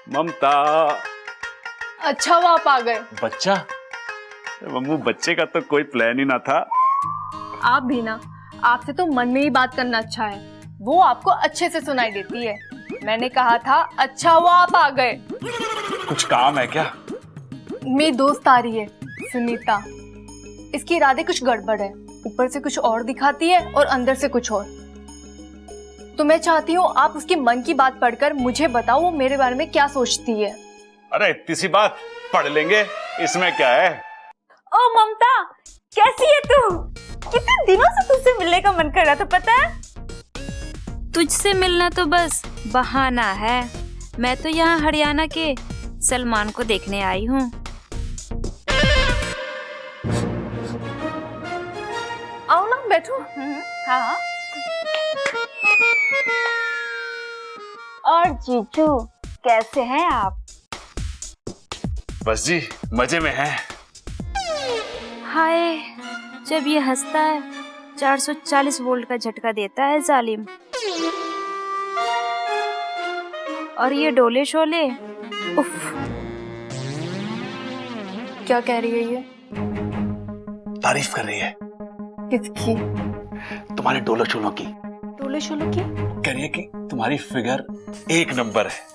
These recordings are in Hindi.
ममता। अच्छा वो आप आ गए। बच्चा? मम्मू बच्चे का तो कोई प्लान ही ना था। आप भी ना, आपसे तो मन में ही बात करना अच्छा है, वो आपको अच्छे से सुनाई देती है। मैंने कहा था अच्छा वो आप आ गए। कुछ काम है क्या? मेरी दोस्त आ रही है सुनीता, इसके इरादे कुछ गड़बड़ है, ऊपर से कुछ और दिखाती है और अंदर से कुछ और। तो मैं चाहती हूँ आप उसके मन की बात पढ़कर मुझे बताओ वो मेरे बारे में क्या सोचती है। अरे इतनी सी बात पढ़ लेंगे, इसमें क्या है। ओ ममता, कैसी है तू? कितने दिनों से तुझसे मिलने का मन कर रहा था, पता है? तुझसे मिलना तो बस बहाना है। मैं तो यहाँ हरियाणा के सलमान को देखने आई हूँ। आओ ना, बैठो। हाँ। और जीजू कैसे हैं आप? बस जी मजे में है। हाय, जब ये हंसता है 440 वोल्ट का झटका देता है जालिम। और ये डोले शोले, उफ। क्या कह रही है ये? तारीफ कर रही है। किसकी? तुम्हारे डोलो शोलों की। डोले शोले की? कह रही है कि तुम्हारी फिगर एक नंबर है।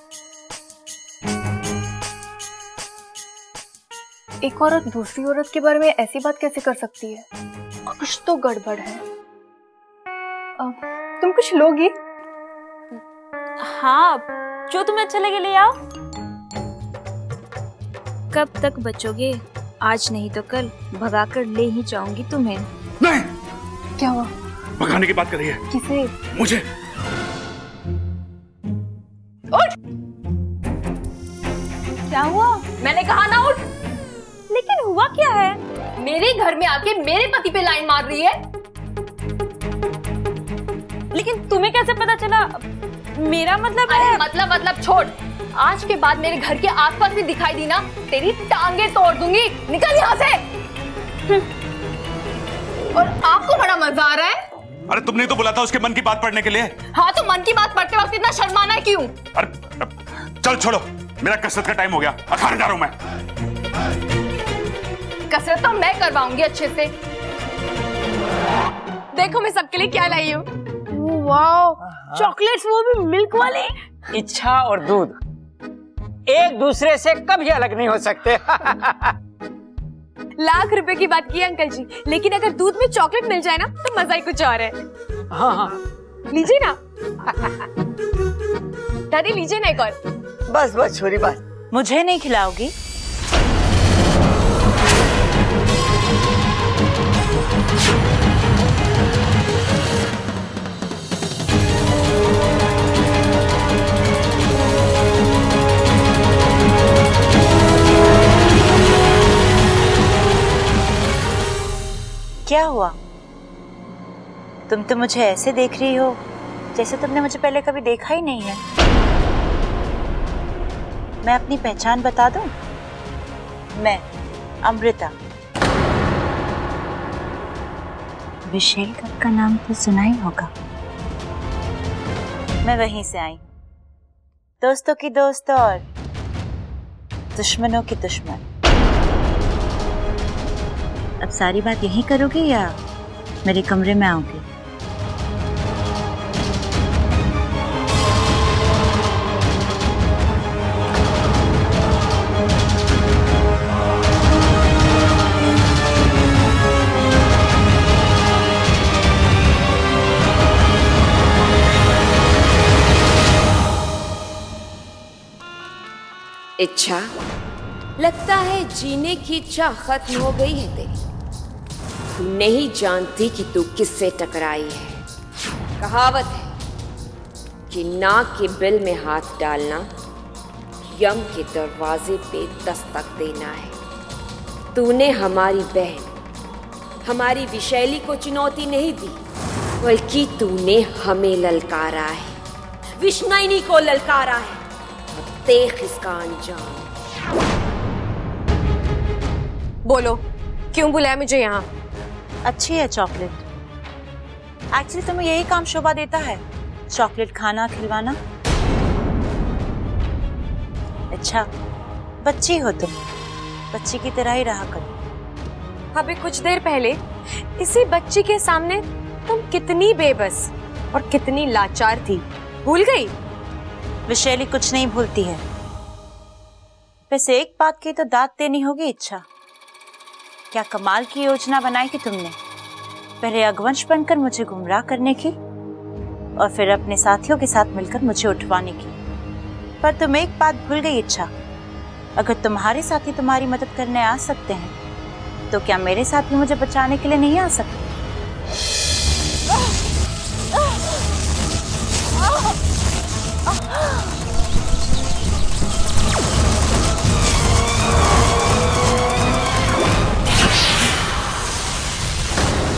एक औरत दूसरी औरत के बारे में ऐसी बात कैसे कर सकती है? कुछ तो गड़बड़ है। तुम कुछ लोगी? हाँ, जो तुम्हें अच्छा लगे ले आओ। कब तक बचोगे? आज नहीं तो कल भगा कर ले ही जाऊंगी तुम्हें। नहीं, क्या हुआ? भगाने की बात कर रही है। किसे? मुझे। उठ! क्या हुआ? मैंने कहा ना उठ। लेकिन हुआ क्या है? मेरे घर में आके मेरे पति पे लाइन मार रही है। लेकिन तुम्हें कैसे पता चला? मेरा मतलब अरे है। मतलब छोड़। आज के बाद मेरे घर के आसपास भी दिखाई दी ना, तेरी टांगे तोड़ दूंगी। निकल यहाँ से। और आपको बड़ा मजा आ रहा है? अरे तुमने तो बोला था उसके मन की बात पढ़ने के लिए। हाँ, तो मन की बात पढ़ते वक्त इतना शर्माना है क्यों? अरे चल छोड़ो, मेरा कसरत का टाइम हो गया, खाने जा रहा हूं मैं। कसरत तो मैं करवाऊंगी अच्छे से। देखो मैं सबके लिए क्या लाई हूँ। वाओ, चॉकलेट्स, वो भी मिल्क वाले। इच्छा और दूध एक दूसरे से कभी अलग नहीं हो सकते। लाख रुपए की बात की अंकल जी, लेकिन अगर दूध में चॉकलेट मिल जाए ना तो मजा ही कुछ और है। हाँ, लीजिए ना। दादी लीजिए ना एक और। बस बस छोरी बस। मुझे नहीं खिलाओगी? क्या हुआ? तुम तो मुझे ऐसे देख रही हो जैसे तुमने मुझे पहले कभी देखा ही नहीं है। मैं अपनी पहचान बता दूं? मैं अमृता। विशेल कप का नाम तो सुना ही होगा। मैं वहीं से आई, दोस्तों की दोस्त और दुश्मनों की दुश्मन। अब सारी बात यहीं करोगे या मेरे कमरे में आओगे? इच्छा, लगता है जीने की चाह खत्म हो गई है तेरी। तू नहीं जानती कि तू किससे टकराई है। कहावत है कि नाक के बिल में हाथ डालना यम के दरवाजे पे दस्तक देना है। तूने हमारी बहन, हमारी विशैली को चुनौती नहीं दी, बल्कि तूने हमें ललकारा है, विष्णुनी को ललकारा है। अब देख इसका अंजाम। बोलो, क्यों बुलाया मुझे यहाँ? अच्छी है चॉकलेट। एक्चुअली तुम्हें यही काम शोभा देता है, चॉकलेट खाना खिलवाना। अच्छा, बच्ची हो तुम, बच्ची की तरह ही रहा करो। अभी कुछ देर पहले इसी बच्ची के सामने तुम कितनी बेबस और कितनी लाचार थी, भूल गई? विशैली कुछ नहीं भूलती है। वैसे एक बात की तो दाद देनी होगी इच्छा। क्या कमाल की योजना बनाई कि तुमने, पहले अगवंश बनकर मुझे गुमराह करने की और फिर अपने साथियों के साथ मिलकर मुझे उठवाने की। पर तुम एक बात भूल गई इच्छा, अगर तुम्हारे साथी तुम्हारी मदद करने आ सकते हैं तो क्या मेरे साथी मुझे बचाने के लिए नहीं आ सकते?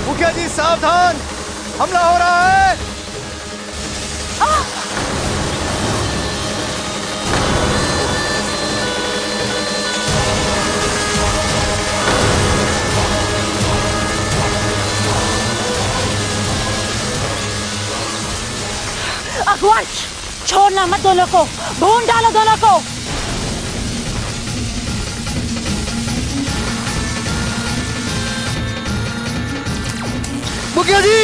मुखिया जी सावधान, हमला हो रहा है। अगवंश, छोड़ना मत दोनों को, भून डालो दोनों को। मुखिया जी,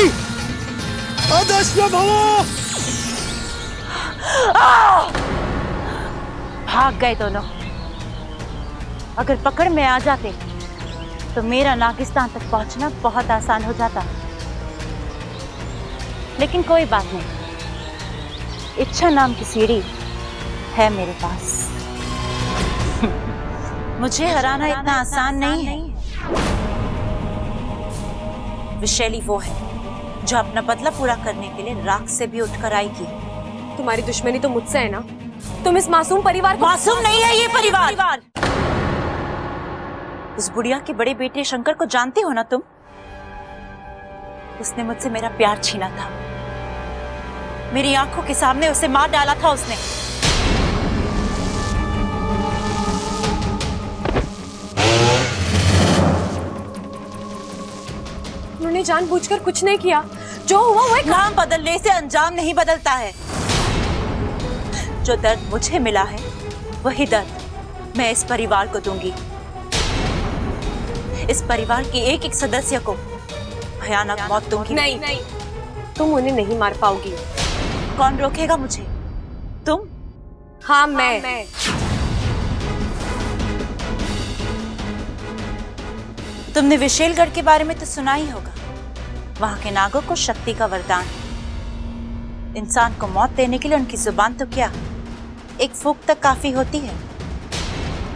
अदृश्य भवो। भाग गए दोनों। अगर पकड़ में आ जाते तो मेरा नागिस्तान तक पहुंचना बहुत आसान हो जाता, लेकिन कोई बात नहीं, इच्छा नाम की सीढ़ी है मेरे पास। मुझे हराना इतना आसान नहीं है। विशैली वो है जो अपना बदला पूरा करने के लिए राख से भी उठकर आएगी। तुम्हारी दुश्मनी तो मुझसे है ना? तुम इस मासूम परिवार को... मासूम नहीं है ये परिवार। उस बुढ़िया के बड़े बेटे शंकर को जानती हो ना तुम? उसने मुझसे मेरा प्यार छीना था, मेरी आंखों के सामने उसे मार डाला था उसने। उन्होंने जानबूझकर कुछ नहीं किया, जो हुआ वो नाम बदलने से अंजाम नहीं बदलता है। जो दर्द मुझे मिला है वही दर्द मैं इस परिवार को दूंगी। इस परिवार के एक एक सदस्य को भयानक मौत दूंगी। नहीं, तुम उन्हें नहीं मार पाओगी। कौन रोकेगा मुझे? तुम? हाँ, मैं। तुमने विशेलगढ़ के बारे में तो सुना ही होगा। वहां के नागों को शक्ति का वरदान, इंसान को मौत देने के लिए उनकी जुबान तो क्या, एक फूंक तक काफी होती है।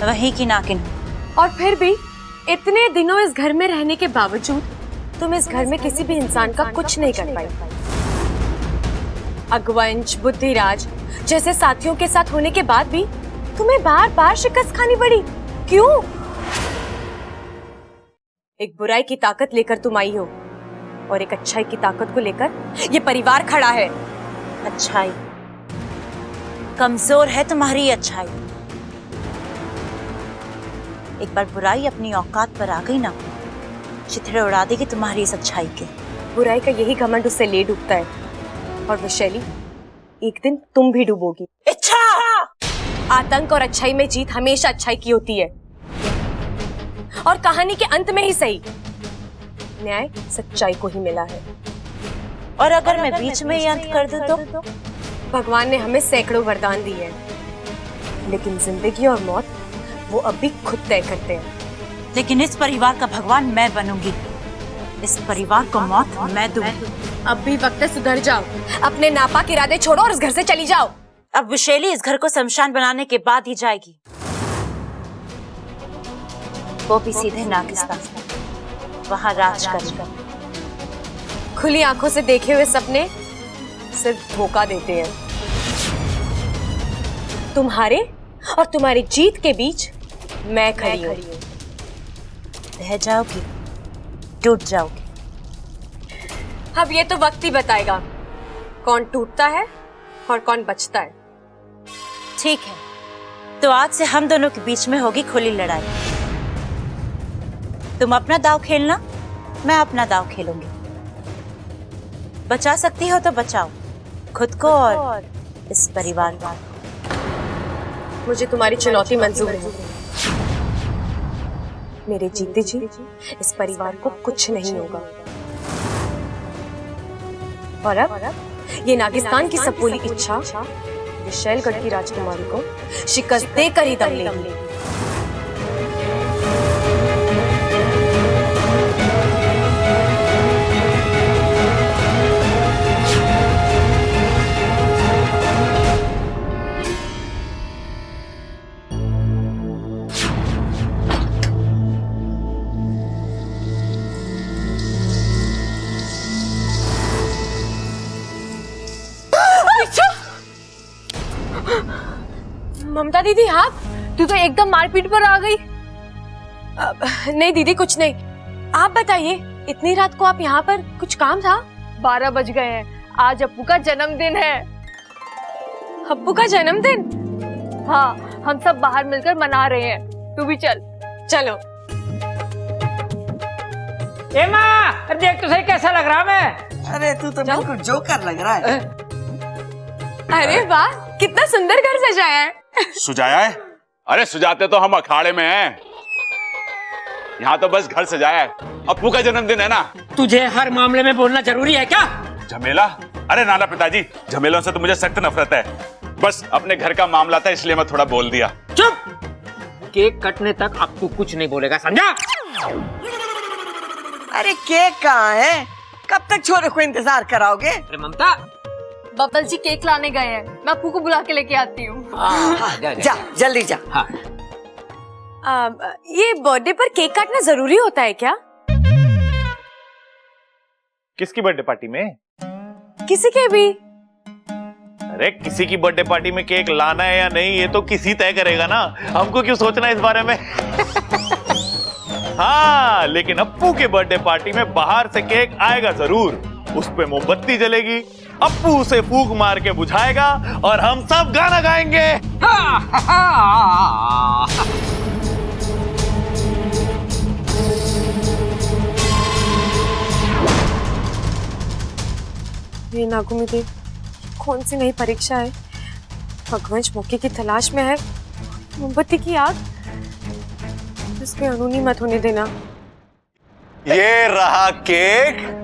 वही की नागिन। और फिर भी इतने दिनों इस घर में रहने के बावजूद तुम इस घर में किसी भी इंसान का कुछ नहीं कर पाई। अगवंश, बुद्धिराज जैसे साथियों के साथ होने के बाद भी तुम्हें बार बार शिकस्त खानी पड़ी। क्यों? एक बुराई की ताकत लेकर तुम आई हो और एक अच्छाई की ताकत को लेकर ये परिवार खड़ा है। अच्छाई? कमजोर है तुम्हारी अच्छाई। एक बार बुराई अपनी औकात पर आ गई ना, चिथड़े उड़ा देगी तुम्हारी इस अच्छाई के। बुराई का यही घमंड उससे ले डूबता है और विशैली, एक दिन तुम भी डूबोगी। इच्छा! आतंक और अच्छाई में जीत हमेशा अच्छाई की होती है, और कहानी के अंत में ही सही न्याय सच्चाई को ही मिला है। और अगर मैं बीच में ही अंत कर दूं तो? भगवान ने हमें सैकड़ों वरदान दिए हैं, लेकिन जिंदगी और मौत वो अभी खुद तय करते हैं। लेकिन इस परिवार का भगवान मैं बनूंगी। इस परिवार को मौत मैं दूंगी। अब भी वक्त है, सुधर जाओ, अपने नापाक इरादे छोड़ो और इस घर से चली जाओ। अब विशैली इस घर को शमशान बनाने के बाद ही जाएगी, वो भी सीधे नागिस्तान, वहां राज कर। खुली आंखों से देखे हुए सपने सिर्फ धोखा देते हैं। तुम्हारे और तुम्हारी जीत के बीच मैं खड़ी हूँ। रह जाओगी, टूट जाओगी। अब ये तो वक्त ही बताएगा कौन टूटता है और कौन बचता है। ठीक है, तो आज से हम दोनों के बीच में होगी खुली लड़ाई। तुम अपना दांव खेलना, मैं अपना दांव खेलूंगी। बचा सकती हो तो बचाओ खुद को और इस परिवार को। मुझे तुम्हारी चुनौती मंजूर है। मेरे जीते जी इस परिवार को कुछ नहीं होगा। और अब ये नागिस्तान की सबूली इच्छा विशैलगढ़ की राजकुमारी को शिकस्त देकर ही दम लेगी। ममता दीदी, आप? तू तो एकदम मारपीट पर आ गई। नहीं दीदी, कुछ नहीं। आप बताइए, इतनी रात को आप यहाँ पर? कुछ काम था? 12 बज गए हैं। आज अप्पू का जन्मदिन है। अप्पू का जन्मदिन? हाँ, हम सब बाहर मिलकर मना रहे हैं। तू भी चल। चलो। ए माँ, देख तो सही कैसा लग रहा मैं। अरे तू तो बिल्कुल जोकर लग रहा है। अरे वाह, कितना सुंदर घर सजाया है। सुजाया है? अरे सुजाते तो हम अखाड़े में हैं। यहाँ तो बस घर सजाया है। अप्पू का जन्मदिन है ना। तुझे हर मामले में बोलना जरूरी है क्या? झमेला? अरे नाना पिताजी, झमेलों से तो मुझे सख्त नफरत है। बस अपने घर का मामला था इसलिए मैं थोड़ा बोल दिया। चुप! केक कटने तक अप्पू कुछ नहीं बोलेगा, समझा? अरे केक कहाँ है? कब तक छोरे को इंतजार कराओगे? अरे ममता, बब्बल जी केक लाने गए हैं। मैं अप्पू को बुला के लेके आती हूँ। जा जल्दी जा। हाँ। ये बर्थडे पर केक काटना जरूरी होता है क्या? किसकी बर्थडे पार्टी में? किसी के भी? अरे किसी की बर्थडे पार्टी में केक लाना है या नहीं ये तो किसी तय करेगा ना। हमको क्यों सोचना है इस बारे में? हाँ, लेकिन अप्पू के बर्थडे पार्टी में बाहर से केक आएगा जरूर। उस पे मोमबत्ती जलेगी, अप्पू उसे फूंक मार के बुझाएगा और हम सब गाना गाएंगे। ये नागुमी देव, कौन सी नई परीक्षा है? भगवंश मौके की तलाश में है। मोमबत्ती की आग, इसमें अनूनी मत होने देना। ये रहा केक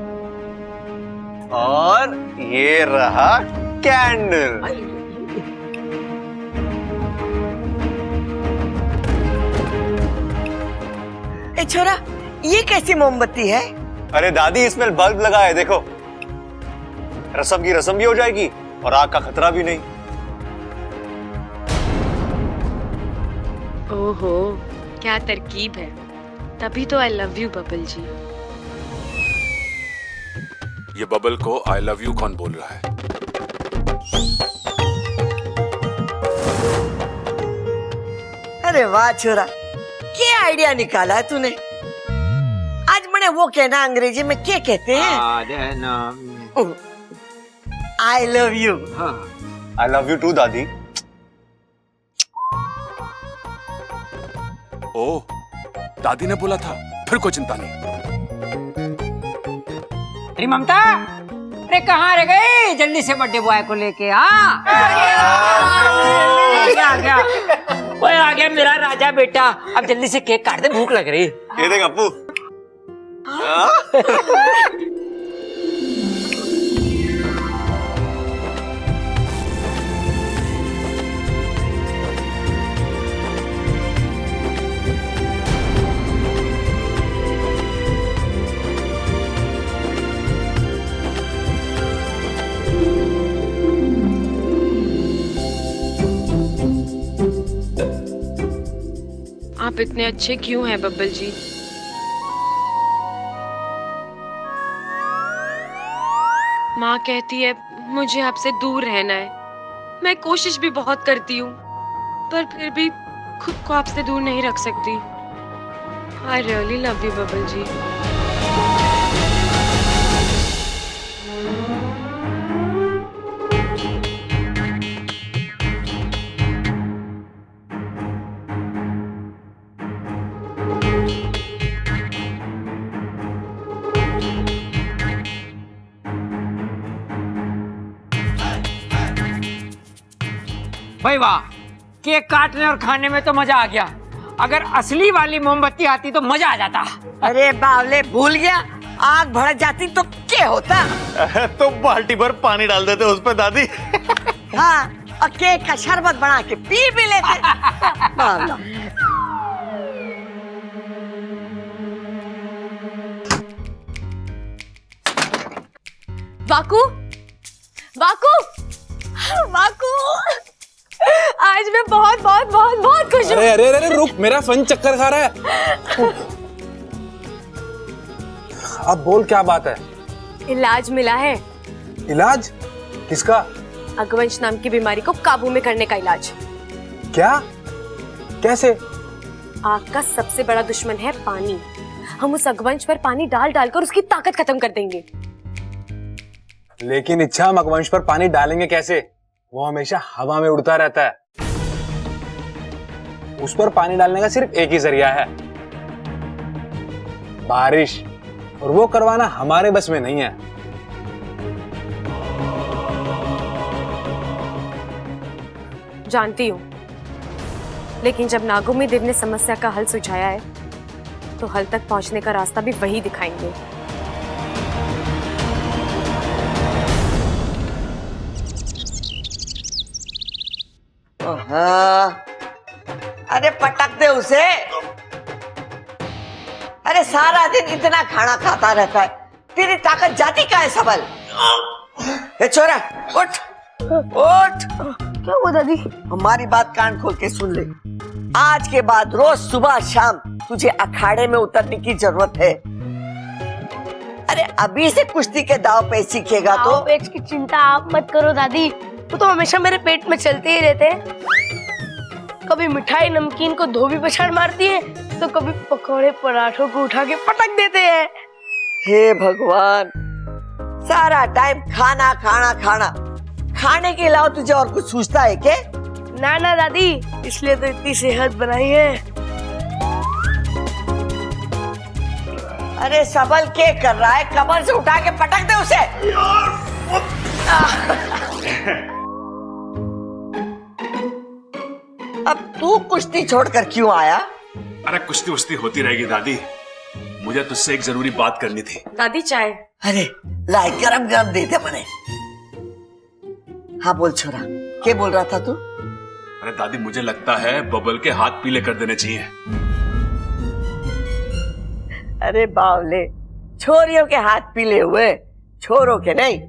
और ये रहा कैंडल। ए छोरा, ये कैसी मोमबत्ती है? अरे दादी, इसमें बल्ब लगा है, देखो। रस्म की रस्म भी हो जाएगी और आग का खतरा भी नहीं। ओहो, क्या तरकीब है। तभी तो आई लव यू बबल जी। ये बबल को आई लव यू कौन बोल रहा है? अरे वाह छोरा, क्या आइडिया निकाला है तूने। आज मैंने वो कहना अंग्रेजी में क्या कहते हैं? I love you. I love you too dadi. ओ, दादी ने बोला था, फिर कोई चिंता नहीं। अरे ममता, अरे कहाँ रह गई? जल्दी से बर्थडे बॉय को लेके आ गया। ओए आ गया मेरा राजा बेटा। अब जल्दी से केक काट दे, भूख लग रही। ये देख अप्पू। आप इतने अच्छे क्यों हैं बब्बल जी? माँ कहती है मुझे आपसे दूर रहना है। मैं कोशिश भी बहुत करती हूँ, पर फिर भी खुद को आपसे दूर नहीं रख सकती। I really love you Babbal ji. भाई वाह, केक काटने और खाने में तो मजा आ गया, अगर असली वाली मोमबत्ती आती तो मजा आ जाता। अरे बावले, भूल गया, आग भड़क जाती तो क्या होता। तो बाल्टी भर पानी डाल देते उस पे दादी। हाँ, और केक का शरबत बना के पी भी लेते। बावला। बाकू, बाकू, बाकू, आज मैं बहुत बहुत बहुत बहुत खुश हूँ। अरे अरे अरे रुक, मेरा फन चक्कर खा रहा है। अब बोल क्या बात है? इलाज मिला है। इलाज? किसका? अगवंश नाम की बीमारी को काबू में करने का इलाज। क्या? कैसे? आग का सबसे बड़ा दुश्मन है पानी। हम उस अगवंश पर पानी डाल डालकर उसकी ताकत खत्म कर देंगे। लेकिन इच्छा हम अगवंश पर पानी डालेंगे कैसे? वो हमेशा हवा में उड़ता रहता है। उस पर पानी डालने का सिर्फ एक ही जरिया है, बारिश, और वो करवाना हमारे बस में नहीं है। जानती हूँ, लेकिन जब नागोमी देव ने समस्या का हल सुझाया है तो हल तक पहुंचने का रास्ता भी वही दिखाएंगे। अरे पटक दे उसे। अरे सारा दिन इतना खाना खाता रहता है, तेरी ताकत जाती का है सबल। ए छोरा, उठ उठ। क्या हुआ दादी? हमारी बात कान खोल के सुन ले। आज के बाद रोज सुबह शाम तुझे अखाड़े में उतरने की जरूरत है। अरे अभी से कुश्ती के दाव पे सीखेगा तो। पेट की चिंता आप मत करो दादी, वो तो हमेशा मेरे पेट में चलते ही रहते हैं। कभी मिठाई नमकीन को धोबी पछाड़ मारती है, तो कभी पकौड़े पराठों को उठा के पटक देते हैं। हे भगवान, सारा टाइम खाना खाना खाना, खाने के अलावा तुझे और कुछ सूझता है क्या? ना ना दादी, इसलिए तो इतनी सेहत बनाई है। अरे सबल क्या कर रहा है? कमर से उठा के पटक दे उसे। अब तू कुश्ती छोड़कर क्यों आया? अरे कुश्ती उश्ती होती रहेगी दादी, मुझे तुझसे एक जरूरी बात करनी थी। दादी चाय। अरे लाए, गरम गरम दे दे मने। हाँ बोल छोरा, क्या बोल रहा था तू? अरे दादी, मुझे लगता है बबल के हाथ पीले कर देने चाहिए। अरे बावले, छोरियों के हाथ पीले हुए, छोरों के नहीं।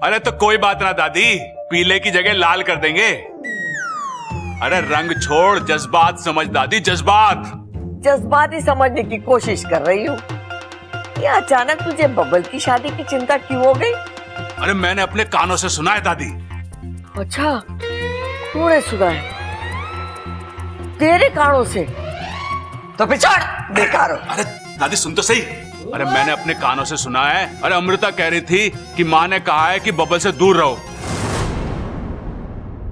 अरे तो कोई बात ना दादी, पीले की जगह लाल कर देंगे। अरे रंग छोड़, जज्बात समझ दादी, जज्बात। जज्बात ही समझने की कोशिश कर रही हूँ। ये अचानक तुझे बबल की शादी की चिंता क्यों हो गई? अरे मैंने अपने कानों से सुना है दादी। अच्छा, तूने सुना है? तेरे कानों से? तो पिछड़ बेकार हो। अरे दादी सुन तो सही। अरे मैंने अपने कानों से सुना है, अरे अमृता कह रही थी कि माँ ने कहा है कि बबल से दूर रहो,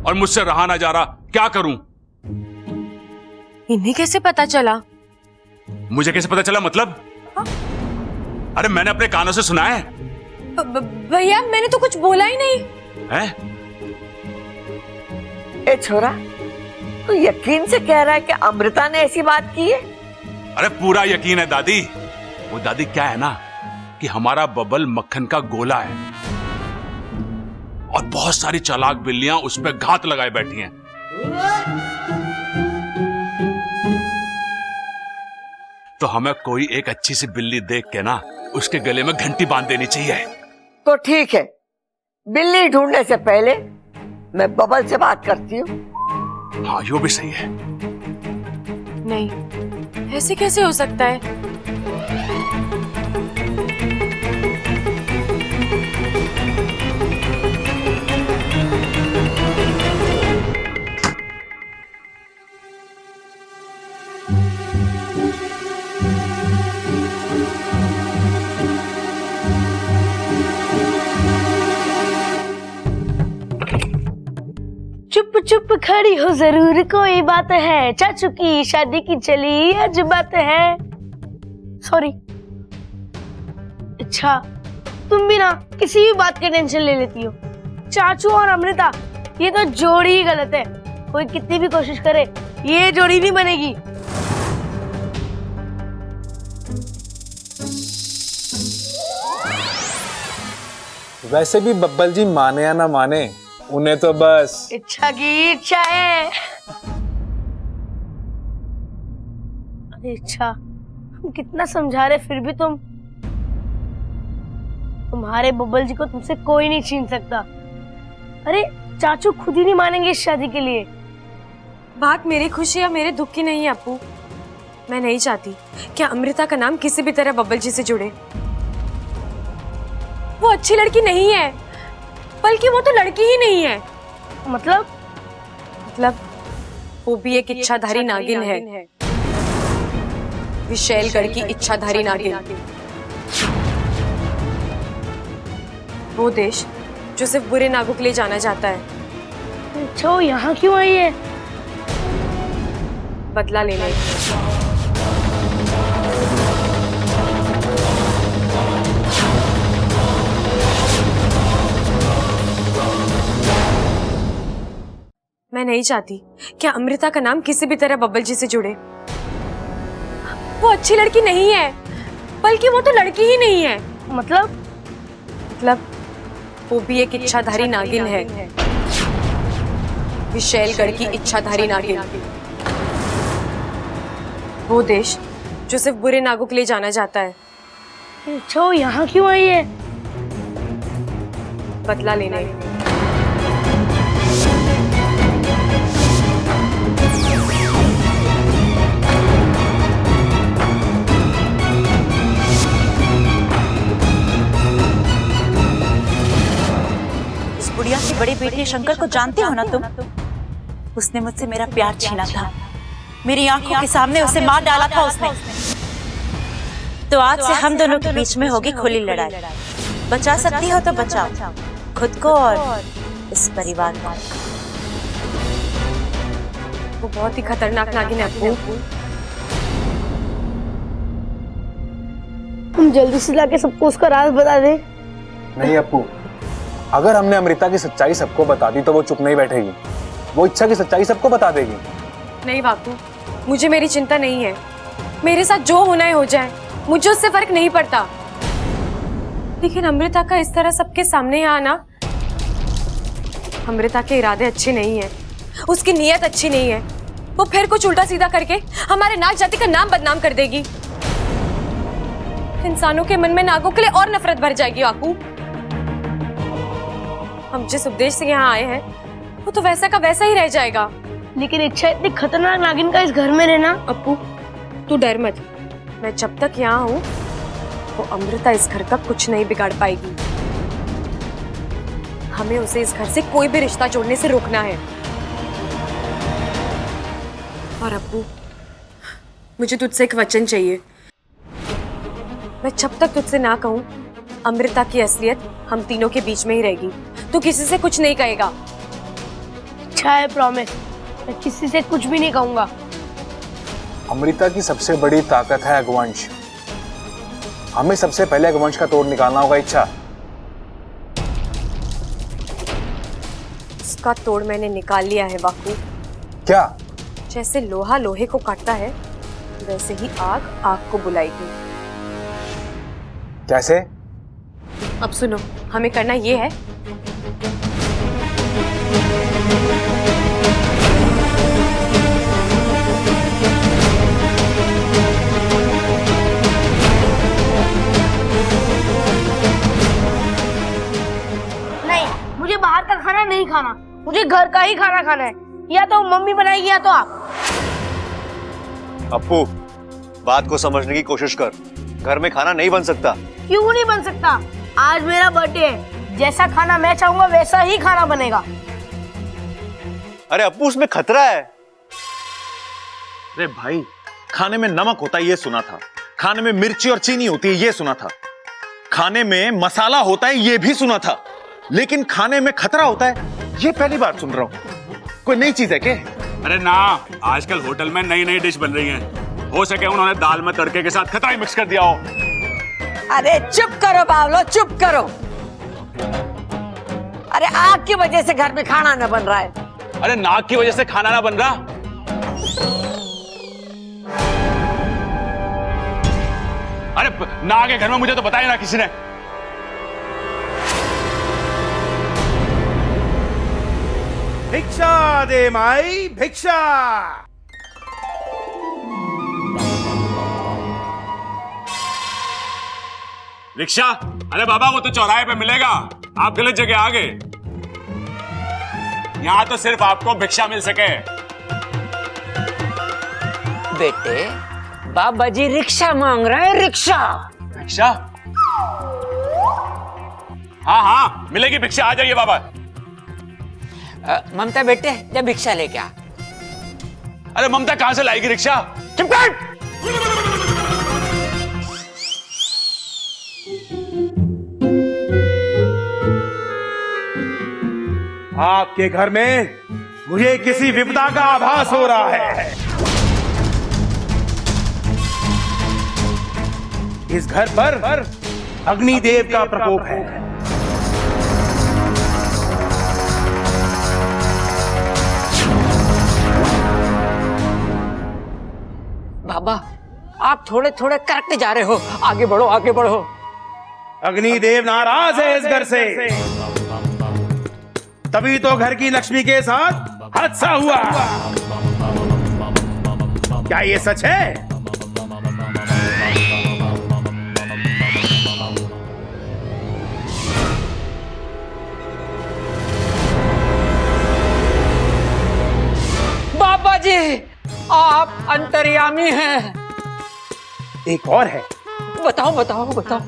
और मुझसे रहा ना जा रहा, क्या करूं? इन्हें कैसे पता चला? मुझे कैसे पता चला मतलब? अरे मैंने अपने कानों से सुना है। भैया मैंने तो कुछ बोला ही नहीं है? ए छोरा, तू यकीन से कह रहा है कि अमृता ने ऐसी बात की है? अरे पूरा यकीन है दादी। वो दादी क्या है ना कि हमारा बबल मक्खन का गोला है, और बहुत सारी चालाक बिल्लियां उस पर घात लगाए बैठी हैं। तो हमें कोई एक अच्छी सी बिल्ली देख के ना उसके गले में घंटी बांध देनी चाहिए। तो ठीक है, बिल्ली ढूंढने से पहले मैं बबल से बात करती हूँ। हाँ यो भी सही है। नहीं, ऐसे कैसे हो सकता है? चुप चुप खड़ी हो, जरूर कोई बात है, चाचू की शादी की चली आज बात है। सॉरी। अच्छा, तुम भी ना किसी भी बात की टेंशन ले लेती हो। चाचू और अमृता ये तो जोड़ी ही गलत है। कोई कितनी भी कोशिश करे ये जोड़ी नहीं बनेगी। वैसे भी बब्बल जी माने या ना माने, उन्हें तो बस इच्छा की इच्छा है। अरे इच्छा, हम कितना समझा रहे फिर भी तुम्हारे बब्बल जी को तुमसे कोई नहीं छीन सकता। अरे चाचू खुद ही नहीं मानेंगे इस शादी के लिए। बात मेरी खुशी या मेरे दुख की नहीं है अप्पू। मैं नहीं चाहती कि अमृता का नाम किसी भी तरह बब्बल जी से जुड़े। वो अच्छी लड़की नहीं है, बल्कि वो तो लड़की ही नहीं है। मतलब वो भी एक इच्छाधारी नागिन है, विशैलगढ़ की इच्छाधारी नागिन। वो देश जो सिर्फ बुरे नागों के लिए जाना जाता है। अच्छा, वो यहाँ क्यों आई है? बदला लेने। मैं नहीं चाहती कि अमृता का नाम किसी भी तरह बब्बल जी से जुड़े। वो अच्छी लड़की नहीं है, बल्कि वो तो लड़की ही नहीं है। मतलब वो भी एक इच्छाधारी नागिन है, विशैलगढ़ की इच्छाधारी नागिन। वो देश जो सिर्फ बुरे नागों के लिए जाना जाता है। अच्छा, वो यहाँ क्यों आई है? बदला लेने। बुढ़िया की बड़ी बेटी शंकर को जानते हो ना तुम? उसने मुझसे मेरा प्यार छीना था, मेरी आंखों के सामने उसे मार डाला था उसने। तो आज से हम दोनों के बीच में होगी खुली लड़ाई। बचा सकती हो तो बचाओ खुद को और इस परिवार को। वो बहुत ही खतरनाक नागिन है अप्पू। तुम जल्दी से जाके सबको उसका राज बता दे। नहीं अप्पू, अगर हमने अमृता की सच्चाई सबको बता दी तो वो चुप नहीं बैठेगी। वो इच्छा की सच्चाई सबको बता देगी। नहीं बापू, मुझे मेरी चिंता नहीं है। मेरे साथ जो होना है हो जाए, मुझे उससे फर्क नहीं पड़ता। लेकिन अमृता का इस तरह सबके सामने आना, अमृता के इरादे अच्छे नहीं है, उसकी नीयत अच्छी नहीं है। वो फिर कुछ उल्टा सीधा करके हमारे नाग जाति का नाम बदनाम कर देगी। इंसानों के मन में नागों के लिए और नफरत भर जाएगी बापू। हम जिस उपदेश से यहाँ आए हैं वो तो वैसा का वैसा ही रह जाएगा। लेकिन इच्छा इतनी खतरनाक नागिन का इस घर में रहना। अप्पू तू डर मत, मैं जब तक यहाँ हूँ वो अमृता इस घर का कुछ नहीं बिगाड़ पाएगी। हमें उसे इस घर से कोई भी रिश्ता जोड़ने से रोकना है। और अप्पू मुझे तुझसे एक वचन चाहिए। मैं जब तक तुझसे ना कहूँ अमृता की असलियत हम तीनों के बीच में ही रहेगी। तू किसी से कुछ नहीं कहेगा। अच्छा है, प्रॉमिस। मैं किसी से कुछ भी नहीं कहूंगा। अमृता की सबसे बड़ी ताकत है अगवंश। हमें सबसे पहले अगवंश का तोड़ निकालना होगा। इच्छा, उसका तोड़ मैंने निकाल लिया है बापू। क्या? जैसे लोहा लोहे को काटता है, वैसे ही आग आग को बुलाएगी। कैसे? अब सुनो, हमें करना ये है, नहीं, मुझे बाहर का खाना नहीं खाना, मुझे घर का ही खाना खाना है। या तो मम्मी बनाएगी या तो आप। अप्पू, बात को समझने की कोशिश कर। घर में खाना नहीं बन सकता। क्यों नहीं बन सकता? आज मेरा बर्थडे है, जैसा खाना मैं चाहूंगा वैसा ही खाना बनेगा। अरे अप्पू, उसमें खतरा है। अरे भाई, खाने में नमक होता है ये सुना था, खाने में मिर्ची और चीनी होती है ये सुना था, खाने में मसाला होता है ये भी सुना था, लेकिन खाने में खतरा होता है ये पहली बार सुन रहा हूं। कोई नई चीज है क्या? अरे ना, आजकल होटल में नई नई डिश बन रही हैं। हो सके उन्होंने दाल में तड़के के साथ खतरा ही मिक्स कर दिया हो। अरे चुप करो बावलो, चुप करो। अरे आग की वजह से घर में खाना न बन रहा है। अरे नाक की वजह से खाना ना बन रहा। अरे नाक है घर में, मुझे तो बताया ना किसी ने। भिक्षा दे माई भिक्षा। रिक्शा? अरे बाबा वो तो चौराहे पे मिलेगा, आप गलत जगह आ गए। यहाँ तो सिर्फ आपको भिक्षा मिल सके। बेटे बाबा जी रिक्शा मांग रहे हैं, रिक्शा। भिक्षा? हाँ हाँ मिलेगी भिक्षा, आ जाइए बाबा। ममता बेटे जब भिक्षा लेके आ। अरे ममता कहां से लाएगी रिक्शा? चुप कर। आपके घर में मुझे किसी विपदा का आभास हो रहा है। इस घर पर अग्निदेव का प्रकोप है। बाबा आप थोड़े थोड़े करते जा रहे हो, आगे बढ़ो आगे बढ़ो। अग्निदेव नाराज है इस घर से, तभी तो घर की लक्ष्मी के साथ हादसा हुआ। क्या ये सच है? बाबा जी आप अंतर्यामी हैं। एक और है। बताओ बताओ बताओ।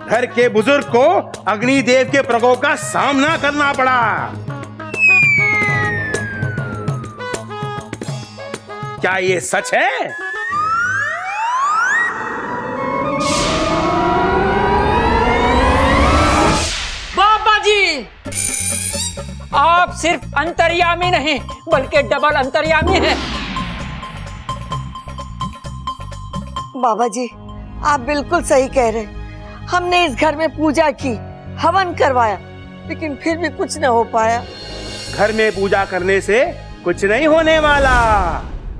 घर के बुजुर्ग को अग्निदेव के प्रकोप का सामना करना पड़ा। क्या ये सच है? बाबा जी आप सिर्फ अंतर्यामी नहीं बल्कि डबल अंतर्यामी हैं। बाबा जी आप बिल्कुल सही कह रहे हैं। हमने इस घर में पूजा की, हवन करवाया, लेकिन फिर भी कुछ न हो पाया। घर में पूजा करने से कुछ नहीं होने वाला।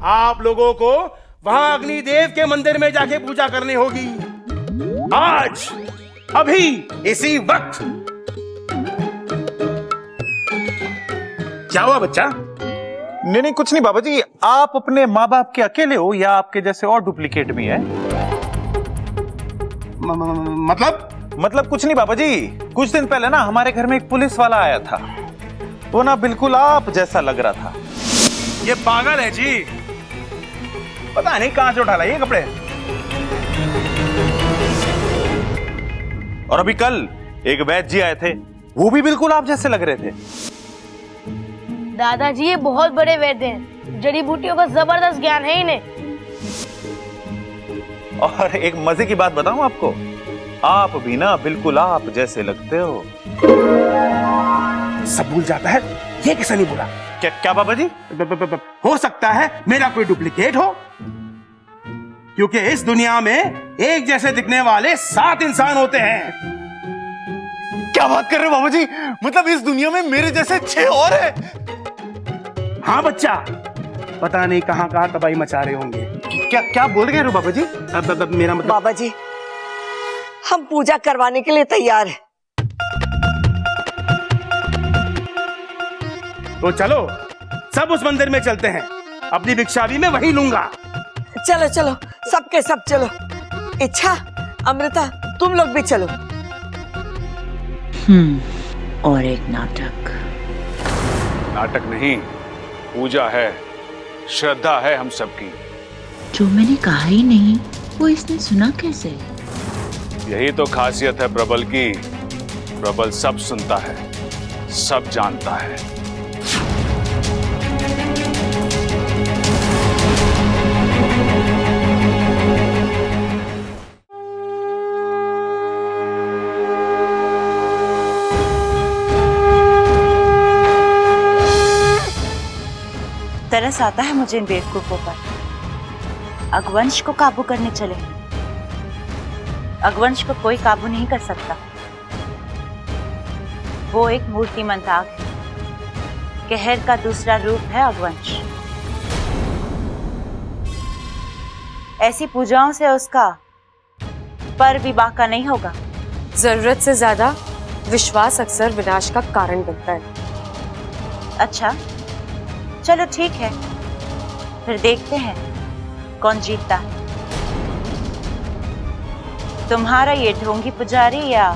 आप लोगों को वहां अग्निदेव के मंदिर में जाके पूजा करनी होगी। आज, अभी, इसी वक्त। क्या हुआ बच्चा? नहीं नहीं कुछ नहीं बाबा जी। आप अपने माँ बाप के अकेले हो या आपके जैसे और डुप्लीकेट भी है? मतलब कुछ नहीं बाबा जी। कुछ दिन पहले ना हमारे घर में एक पुलिस वाला आया था, वो ना बिल्कुल आप जैसा लग रहा था। ये पागल है जी, पता नहीं कहां से उठा लाए ये कपड़े। और अभी कल एक वैद्य जी आए थे, वो भी बिल्कुल आप जैसे लग रहे थे। दादाजी ये बहुत बड़े वैद्य हैं, जड़ी बूटियों का जबरदस्त ज्ञान है इन्हें। और एक मजे की बात बताऊं आपको, आप भी ना बिल्कुल आप जैसे लगते हो। सब भूल जाता है, ये किसे नहीं बोला? क्या क्या बाबा जी? हो सकता है मेरा कोई डुप्लीकेट हो, क्योंकि इस दुनिया में एक जैसे दिखने वाले 7 इंसान होते हैं। क्या बात कर रहे हो बाबा जी? मतलब इस दुनिया में मेरे जैसे 6 और हैं? हाँ बच्चा, पता नहीं कहां कहां तबाही मचा रहे होंगे। क्या क्या बोल रहे हो बाबा जी? मेरा मतलब बाबा जी हम पूजा करवाने के लिए तैयार हैं। तो चलो सब उस मंदिर में चलते हैं, अपनी भिक्षा भी मैं वहीं लूंगा। चलो चलो सबके सब चलो। इच्छा, अमृता तुम लोग भी चलो। और एक नाटक। नाटक नहीं, पूजा है, श्रद्धा है हम सबकी। जो मैंने कहा ही नहीं वो इसने सुना कैसे? यही तो खासियत है प्रबल की। प्रबल सब सुनता है, सब जानता है। तरस आता है मुझे इन बेवकूफों पर। अगवंश को काबू करने चले। अगवंश को कोई काबू नहीं कर सकता। वो एक मूर्तिमंत आग है कहर का दूसरा रूप है अगवंश। ऐसी पूजाओं से उसका पर भी बाका नहीं होगा। जरूरत से ज्यादा विश्वास अक्सर विनाश का कारण बनता है। अच्छा चलो ठीक है, फिर देखते हैं कौन जीतता है, तुम्हारा ये ढोंगी पुजारी या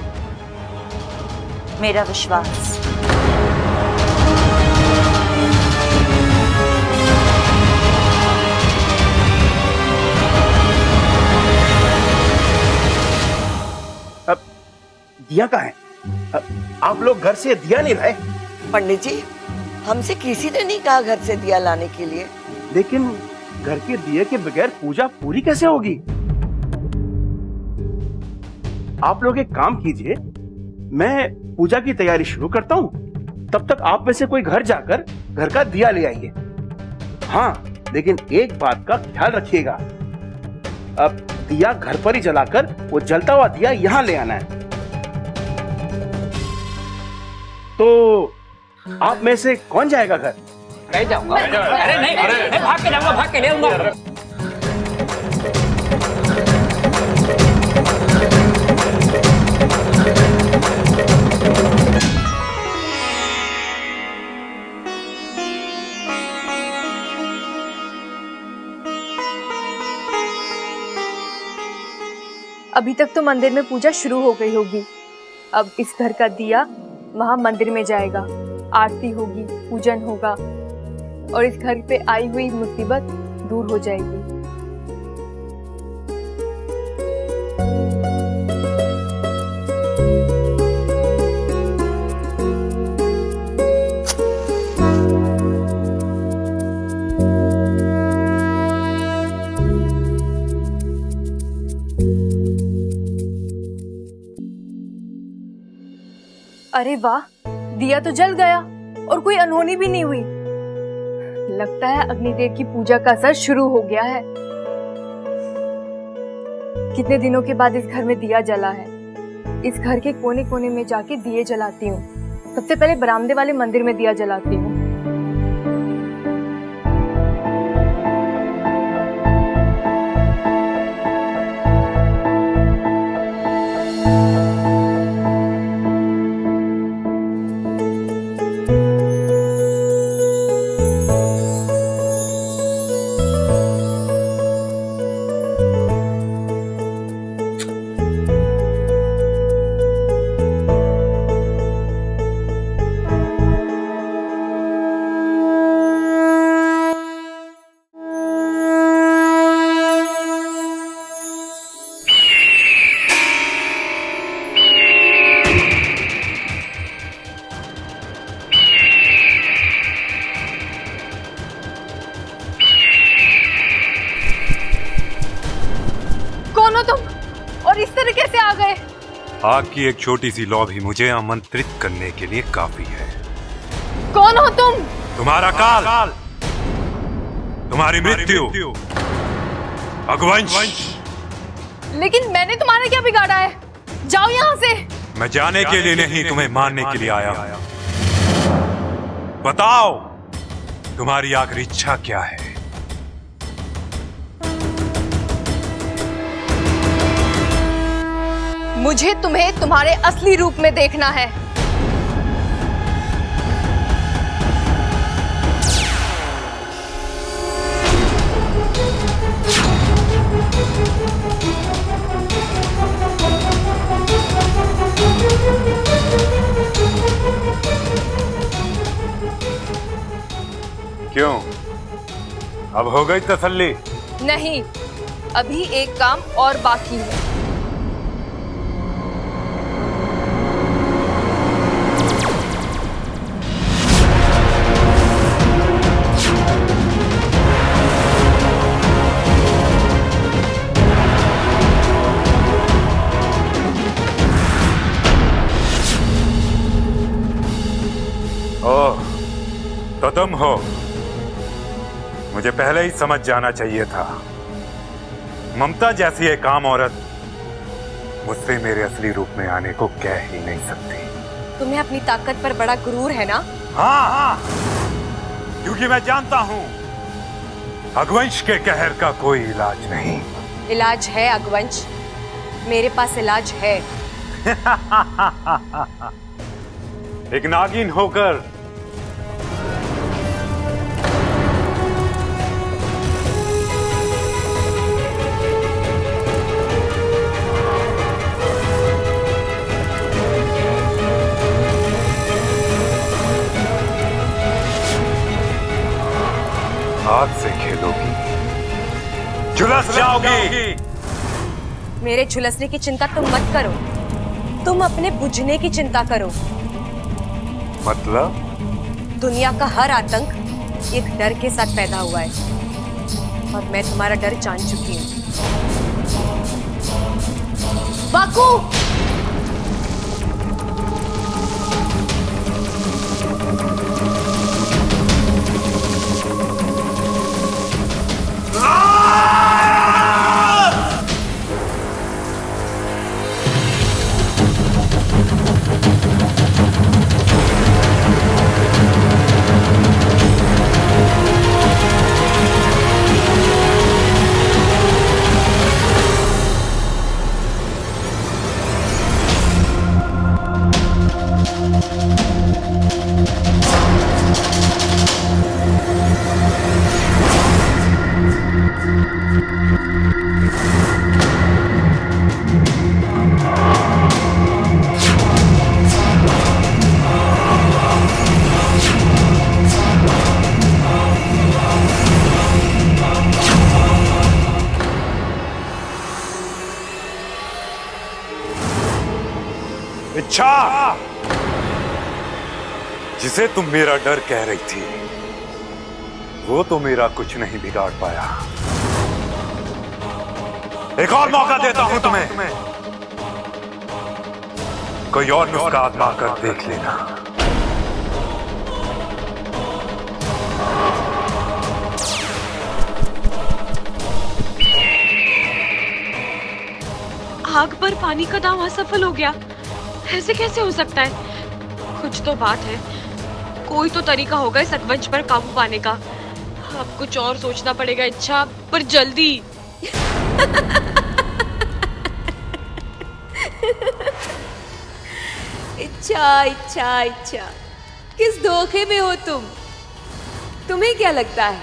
मेरा विश्वास। अब दिया कहाँ है? आप लोग घर से दिया नहीं लाए? पंडित जी, हमसे किसी ने नहीं कहा घर से दिया लाने के लिए। लेकिन घर के दिए के बगैर पूजा पूरी कैसे होगी? आप लोग एक काम कीजिए, मैं पूजा की तैयारी शुरू करता हूँ, तब तक आप में से कोई घर जाकर घर का दिया ले आइए। हाँ, लेकिन एक बात का ख्याल रखिएगा, अब दिया घर पर ही जलाकर वो जलता हुआ दिया यहाँ ले आना है। तो आप में से कौन जाएगा घर? मैं जाऊंगा। अरे नहीं, मैं भाग के जाऊंगा, भाग के ले आऊंगा। अभी तक तो मंदिर में पूजा शुरू हो गई होगी। अब इस घर का दिया वहां मंदिर में जाएगा, आरती होगी, पूजन होगा और इस घर पे आई हुई मुसीबत दूर हो जाएगी। अरे वाह, दिया तो जल गया और कोई अनहोनी भी नहीं हुई। लगता है अग्निदेव की पूजा का असर शुरू हो गया है। कितने दिनों के बाद इस घर में दिया जला है। इस घर के कोने कोने में जाके दिए जलाती हूँ। सबसे पहले बरामदे वाले मंदिर में दिया जलाती हूँ। इस तरीके से आ गए? आग की एक छोटी सी लौ भी मुझे आमंत्रित करने के लिए काफी है। कौन हो तुम? तुम्हारा काल, तुम्हारी मृत्यु, अगवंश। लेकिन मैंने तुम्हारा क्या बिगाड़ा है? जाओ यहाँ से। मैं जाने के लिए नहीं, तुम्हें मारने के लिए आया हूं। बताओ तुम्हारी आखिरी इच्छा क्या है? मुझे तुम्हें तुम्हारे असली रूप में देखना है। क्यों, अब हो गई तसल्ली? नहीं, अभी एक काम और बाकी है। ओह, तो तुम हो। मुझे पहले ही समझ जाना चाहिए था। ममता जैसी एक आम औरत मुझसे मेरे असली रूप में आने को कह ही नहीं सकती। तुम्हें अपनी ताकत पर बड़ा गुरूर है ना? हाँ हाँ, क्योंकि मैं जानता हूं अगवंश के कहर का कोई इलाज नहीं। इलाज है अगवंश, मेरे पास इलाज है। एक नागिन होकर आग से खेलोगी, झुलस जाओगी। मेरे झुलसने की चिंता तुम मत करो, तुम अपने बुझने की चिंता करो। मतलब? दुनिया का हर आतंक एक डर के साथ पैदा हुआ है और मैं तुम्हारा डर जान चुकी हूँ। बाकू! इच्छा, जिसे तुम मेरा डर कह रही थी, वो तो मेरा कुछ नहीं बिगाड़ पाया। एक और मौका देता हूं तुम्हें, कोई और नुस्खा आजमा कर देख लेना। आग पर पानी का दांव असफल हो गया। ऐसे कैसे हो सकता है? कुछ तो बात है, कोई तो तरीका होगा इस अगवंश पर काबू पाने का। अब कुछ और सोचना पड़ेगा इच्छा, पर जल्दी। इच्छा इच्छा इच्छा, किस धोखे में हो तुम? तुम्हें क्या लगता है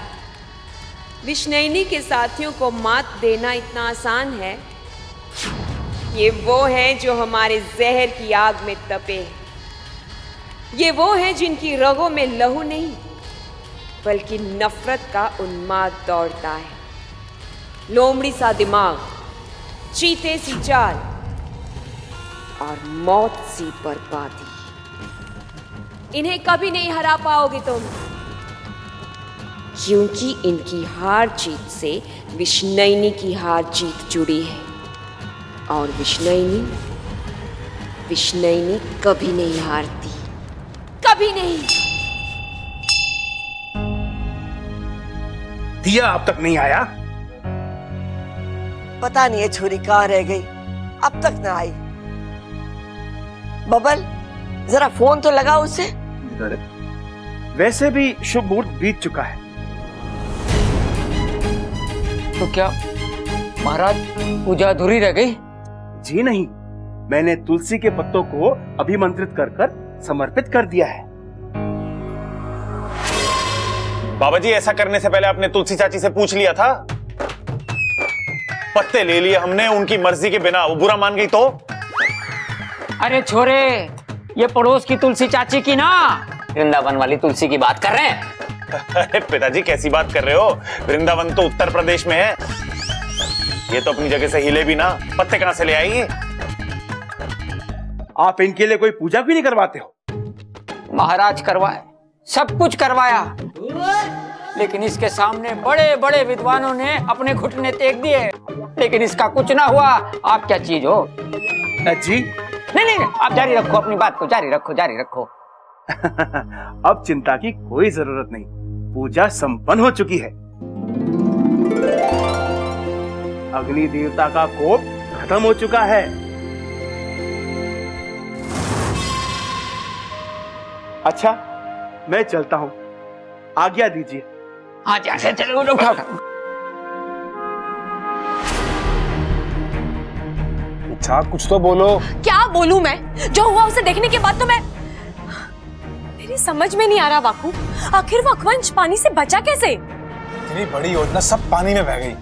विष्णुनी के साथियों को मात देना इतना आसान है? ये वो हैं जो हमारे जहर की आग में तपे हैं। ये वो हैं जिनकी रगों में लहू नहीं बल्कि नफरत का उन्माद दौड़ता है। लोमड़ी सा दिमाग, चीते सी चाल और मौत सी बर्बादी। इन्हें कभी नहीं हरा पाओगे तुम, क्योंकि इनकी हार जीत से विष्णुनी की हार जीत जुड़ी है। और विष्णुनी कभी नहीं हारती, कभी नहीं। दिया अब तक नहीं आया? पता नहीं है छोरी कहाँ रह गई, अब तक ना आई। बबल, जरा फोन तो लगा उसे। वैसे भी शुभ मुहूर्त बीत चुका है। तो क्या महाराज पूजा अधूरी रह गई? जी नहीं, मैंने तुलसी के पत्तों को अभिमंत्रित कर कर समर्पित कर दिया है। बाबा जी, ऐसा करने से पहले आपने तुलसी चाची से पूछ लिया था? पत्ते ले लिए हमने उनकी मर्जी के बिना, वो बुरा मान गई तो? अरे छोरे, ये पड़ोस की तुलसी चाची की ना, वृंदावन वाली तुलसी की बात कर रहे हैं। अरे पिताजी, कैसी बात कर रहे हो? वृंदावन तो उत्तर प्रदेश में है। ये तो अपनी जगह से हिले भी ना, पत्ते कहां से ले आएगी? आप इनके लिए कोई पूजा क्यों नहीं करवाते हो? महाराज करवाए, सब कुछ करवाया, लेकिन इसके सामने बड़े बड़े विद्वानों ने अपने घुटने टेक दिए, लेकिन इसका कुछ ना हुआ। आप क्या चीज हो? जी नहीं, आप जारी रखो, अपनी बात को जारी रखो। अब चिंता की कोई जरूरत नहीं, पूजा संपन्न हो चुकी है। अग्नि देवता का कोप खत्म हो चुका है। अच्छा, मैं चलता हूं, आज्ञा दीजिए। हाँ जी, ऐसे चलो, उठो। इच्छा कुछ तो बोलो। क्या बोलूं मैं? जो हुआ उसे देखने के बाद तो मेरी समझ में नहीं आ रहा वाकू, आखिर वो अकवंश पानी से बचा कैसे? इतनी बड़ी योजना सब पानी में बह गई।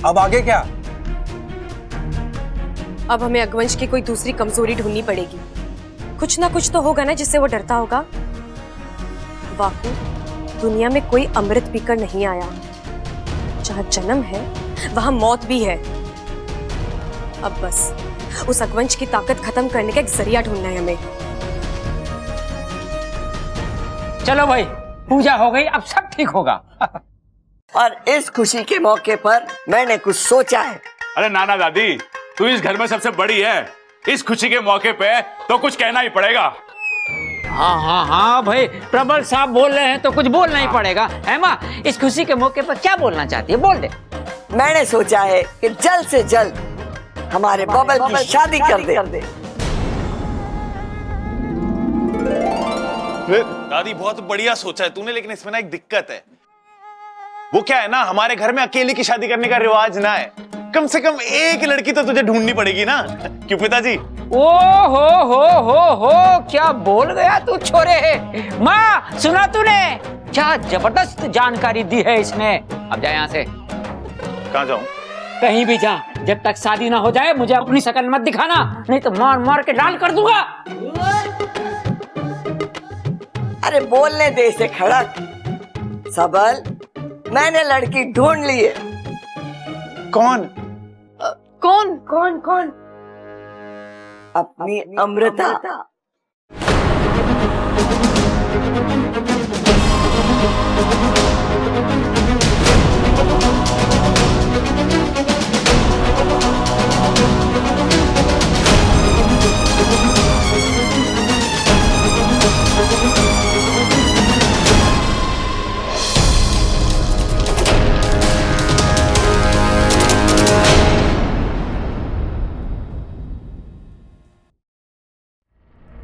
अब आगे क्या? अब हमें अकवंश की कोई दूसरी कमजोरी ढूंढनी पड़ेगी। कुछ ना कुछ तो होगा ना जिससे वो डरता होगा। वाकू, दुनिया में कोई अमृत पीकर नहीं आया। जहाँ जन्म है वहां मौत भी है। अब बस उस अकवंश की ताकत खत्म करने का एक जरिया ढूंढना है हमें। चलो भाई, पूजा हो गई, अब सब ठीक होगा। और इस खुशी के मौके पर मैंने कुछ सोचा है। अरे नाना दादी, तू इस घर में सबसे बड़ी है, इस खुशी के मौके पे तो कुछ कहना ही पड़ेगा। हाँ हाँ हाँ भाई, प्रबल साहब बोल रहे हैं तो कुछ बोलना ही पड़ेगा। है माँ, इस खुशी के मौके पर क्या बोलना चाहती है, बोल दे। मैंने सोचा है कि जल्द से जल्द हमारे बबल की शादी कर दे। दादी बहुत बढ़िया सोचा है तूने, लेकिन इसमें ना एक दिक्कत है। वो क्या है ना, हमारे घर में अकेले की शादी करने का रिवाज ना है। कम से कम एक लड़की तो तुझे ढूंढनी पड़ेगी ना, क्यों पिताजी? ओ हो, क्या बोल गया तू छोरे। माँ, सुना तूने? क्या जबरदस्त जानकारी दी है इसने। अब जा यहाँ से। कहाँ जाऊं? कहीं भी जा, जब तक शादी ना हो जाए मुझे अपनी शक्ल मत दिखाना, नहीं तो मार मार के लाल कर दूंगा। अरे बोलने दे इसे खड़क। सबल, मैंने लड़की ढूंढ ली है। कौन? कौन? अपनी अमृता।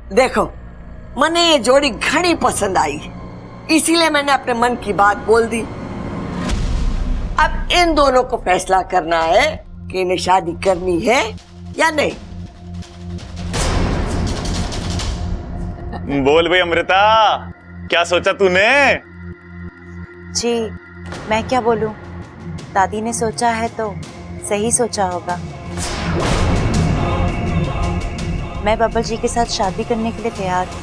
देखो, मने ये जोड़ी घनी पसंद आई, इसीलिए मैंने अपने मन की बात बोल दी। अब इन दोनों को फैसला करना है कि इन्हें शादी करनी है या नहीं। बोल भाई अमृता, क्या सोचा तूने? जी, मैं क्या बोलूं? दादी ने सोचा है तो सही सोचा होगा। मैं बबल जी के साथ शादी करने के लिए तैयार हूँ।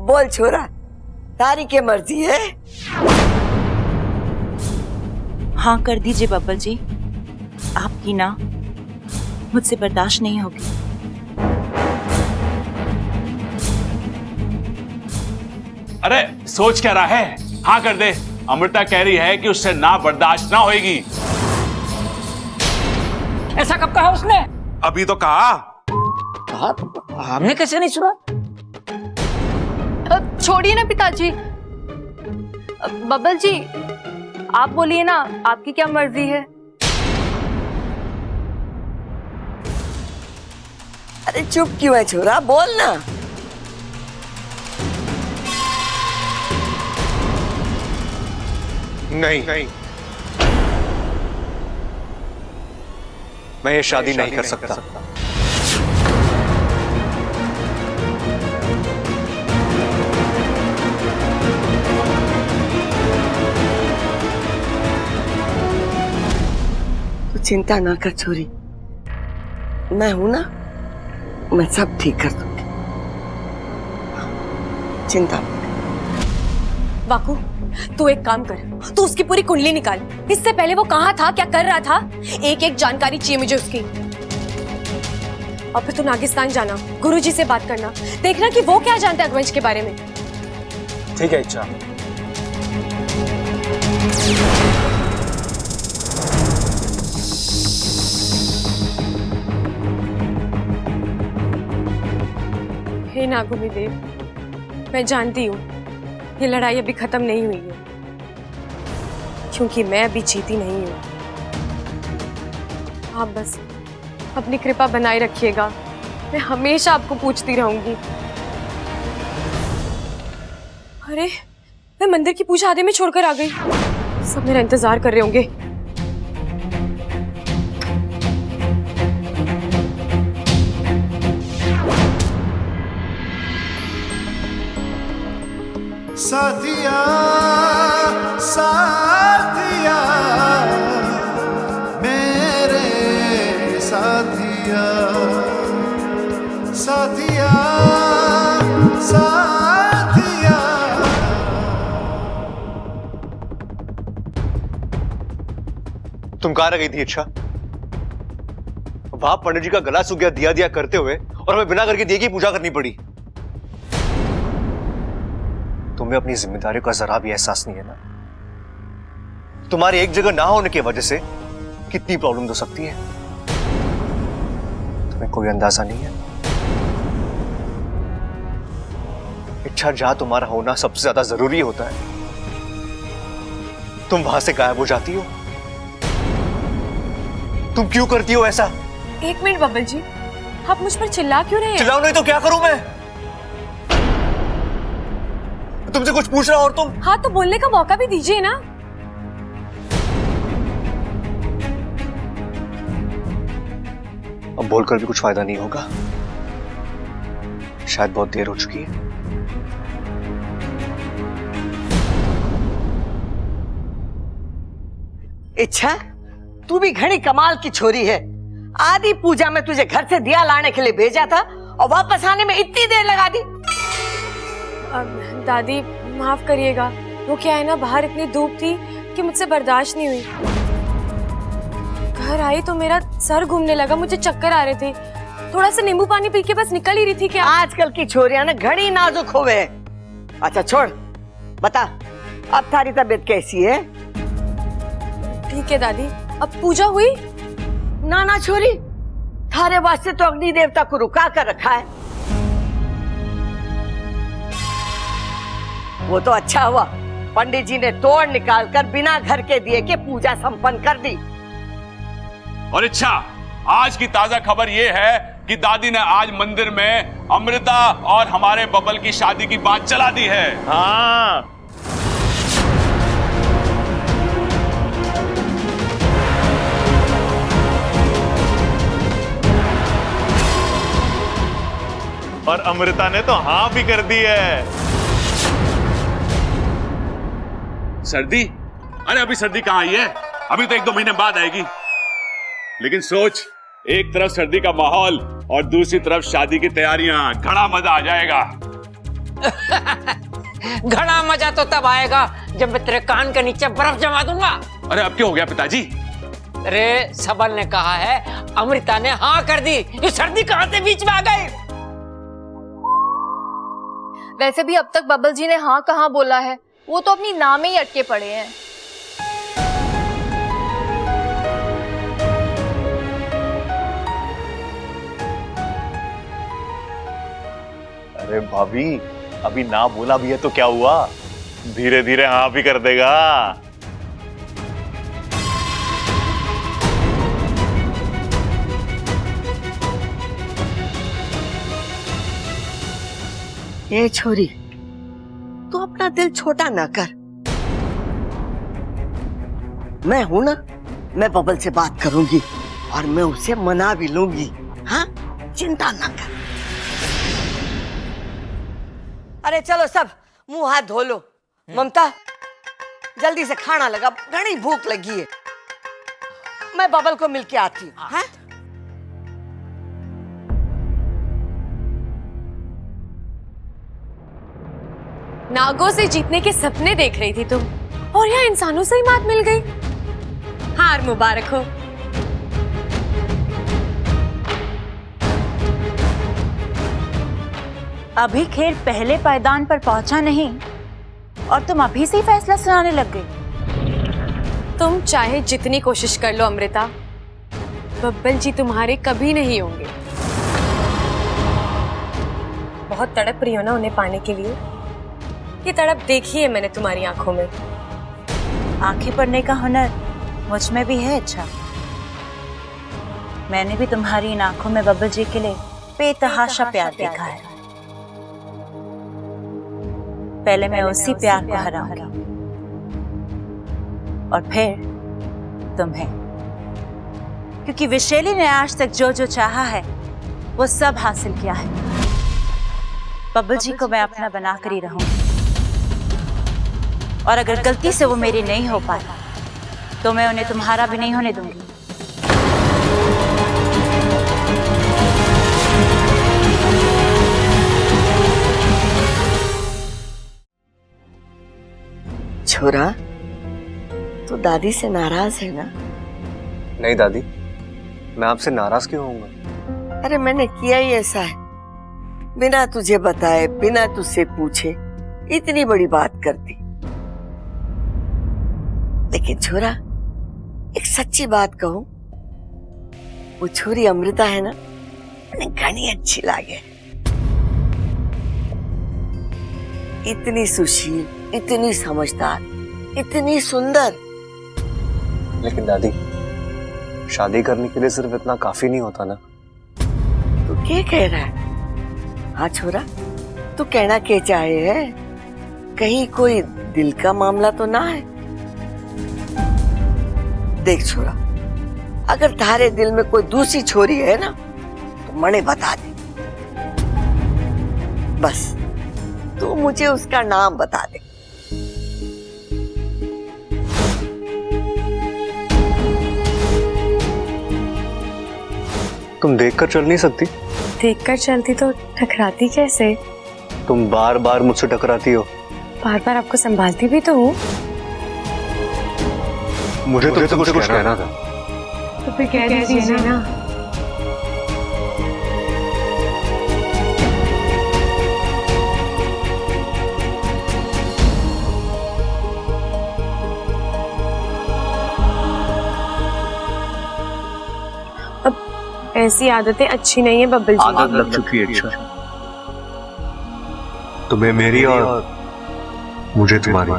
बोल छोरा, तारी के मर्जी है? हाँ कर दीजिए बबल जी, आपकी ना मुझसे बर्दाश्त नहीं होगी। अरे सोच क्या रहा है, हाँ कर दे। अमृता कह रही है कि उससे ना बर्दाश्त ना होएगी। ऐसा कब कहा उसने? अभी तो कहा। हमने कैसे नहीं सुना? छोड़िए ना पिताजी। बबल जी, आप बोलिए ना, आपकी क्या मर्जी है? अरे चुप क्यों है छोरा, बोल ना। नहीं, मैं ये शादी नहीं कर सकता। तू चिंता ना कर छोरी, मैं हूं ना, मैं सब ठीक कर दूंगी। चिंता मत। वाकू, तू एक काम कर, तू उसकी पूरी कुंडली निकाल। इससे पहले वो कहाँ था, क्या कर रहा था, एक एक जानकारी चाहिए मुझे उसकी। और फिर तू नागिस्तान जाना, गुरुजी से बात करना, देखना कि वो क्या जानते हैं अकवंश के बारे में। ठीक है इच्छा। हे नागुनी देव, मैं जानती हूँ ये लड़ाई अभी खत्म नहीं हुई है, क्योंकि मैं अभी जीती नहीं हूँ। आप बस अपनी कृपा बनाए रखिएगा मैं हमेशा आपको पूछती रहूंगी। अरे मैं मंदिर की पूजा आधे में छोड़कर आ गई। सब मेरा इंतजार कर रहे होंगे। साथिया साथिया मेरे साथिया साथिया साथिया। तुम कहाँ रह गई थी इच्छा? वहां पंडित जी का गला सूख गया दिया दिया करते हुए, और हमें बिना करके दिए की पूजा करनी पड़ी। तुम्हें अपनी जिम्मेदारी का जरा भी एहसास नहीं है ना? तुम्हारे एक जगह ना होने की वजह से कितनी प्रॉब्लम हो सकती है, तुम्हें कोई अंदाजा नहीं है। इच्छा, जहां तुम्हारा होना सबसे ज्यादा जरूरी होता है, तुम वहां से गायब हो जाती हो। तुम क्यों करती हो ऐसा? एक मिनट बब्बल जी, आप मुझ पर चिल्ला क्यों रहे हैं? चिल्लाओ नहीं तो क्या करूं मैं? तुमसे कुछ पूछ रहा और तुम? हाँ तो बोलने का मौका भी दीजिए ना। अब बोलकर भी कुछ फायदा नहीं होगा, शायद बहुत देर हो चुकी है। इच्छा, तू भी घड़ी कमाल की छोरी है। आदि पूजा में तुझे घर से दिया लाने के लिए भेजा था और वापस आने में इतनी देर लगा दी। दादी माफ करिएगा, वो क्या है ना, बाहर इतनी धूप थी कि मुझसे बर्दाश्त नहीं हुई। घर आई तो मेरा सर घूमने लगा, मुझे चक्कर आ रहे थे। थोड़ा सा नींबू पानी पी के बस निकल ही रही थी। क्या आजकल की छोरियां ना घड़ी नाजुक होवे। अच्छा छोड़, बता अब थारी तबीयत कैसी है? ठीक है दादी। अब पूजा हुई? ना ना छोरी, थारे वास्ते तो अग्नि देवता को रुका कर रखा है। वो तो अच्छा हुआ पंडित जी ने तोड़ निकाल कर बिना घर के दिए के पूजा संपन्न कर दी। और इच्छा, आज की ताजा खबर यह है कि दादी ने आज मंदिर में अमृता और हमारे बबल की शादी की बात चला दी है। हाँ, और अमृता ने तो हाँ भी कर दी है। सर्दी? अरे अभी सर्दी कहां आई है, अभी तो 1-2 महीने बाद आएगी। लेकिन सोच, एक तरफ सर्दी का माहौल और दूसरी तरफ शादी की तैयारियां, घना मजा आ जाएगा। घना मजा तो तब आएगा जब मैं तेरे कान के नीचे बर्फ जमा दूंगा। अरे अब क्या हो गया पिताजी? अरे सबल ने कहा है, अमृता ने हाँ कर दी। ये सर्दी कहां से बीच में आ गई? वैसे भी अब तक बबल जी ने हाँ कहाँ बोला है, वो तो अपनी नाम में ही अटके पड़े हैं। अरे भाभी, अभी ना बोला भी है तो क्या हुआ, धीरे धीरे हाँ भी कर देगा। ये छोरी, तू अपना दिल छोटा ना कर। मैं हूं ना, मैं बबल से बात करूंगी और मैं उसे मना भी लूंगी। हाँ, चिंता ना कर। अरे चलो सब मुंह हाथ धो लो। ममता, जल्दी से खाना लगा, घनी भूख लगी है। मैं बबल को मिलके आती हूँ। हाँ? नागों से जीतने के सपने देख रही थी तुम, और यहाँ इंसानों से ही मात मिल गई। हार मुबारक हो। अभी खेल पहले पायदान पर पहुंचा नहीं और तुम अभी से ही फैसला सुनाने लग गई। तुम चाहे जितनी कोशिश कर लो अमृता, बब्बल जी तुम्हारे कभी नहीं होंगे। बहुत तड़प रही हो ना उन्हें पाने के लिए? ये तड़प देखी है मैंने तुम्हारी आंखों में। आंखें पढ़ने का हुनर मुझ में भी है। अच्छा, मैंने भी तुम्हारी इन आंखों में बब्बल जी के लिए बेतहाशा प्यार देखा है। पहले मैं उसी प्यार को हराऊंगी और फिर तुम्हें, क्योंकि विशेली ने आज तक जो जो चाहा है वो सब हासिल किया है। बब्बल जी को मैं अपना बनाकर ही रहूंगी, और अगर गलती से वो मेरी नहीं हो पाई तो मैं उन्हें तुम्हारा भी नहीं होने दूंगी। छोरा, तू दादी से नाराज है ना? नहीं दादी, मैं आपसे नाराज क्यों होऊंगा? अरे मैंने किया ही ऐसा है, बिना तुझे बताए, बिना तुझसे पूछे इतनी बड़ी बात कर दी। लेकिन छोरा, एक सच्ची बात कहूं, वो छोरी अमृता है ना, मैंने घनी अच्छी लागे। इतनी सुशील, इतनी समझदार, इतनी सुंदर। लेकिन दादी, शादी करने के लिए सिर्फ इतना काफी नहीं होता ना। तू क्या कह रहा है? हाँ छोरा, तू कहना क्या चाहे है? कहीं कोई दिल का मामला तो ना है? देख छोरा, अगर तारे दिल में कोई दूसरी छोरी है ना तो मने बता दे। बस तू मुझे उसका नाम बता दे। तुम देखकर चल नहीं सकती? देखकर चलती तो टकराती कैसे? तुम बार बार मुझसे टकराती हो। बार बार आपको संभालती भी तो हूँ। मुझे तुमसे कुछ कहना था। तो फिर कह दीजिए ना। अब ऐसी आदतें अच्छी नहीं है बब्बल जी। आदत लग चुकी है। अच्छा, तुम्हें मेरी और मुझे तुम्हारी।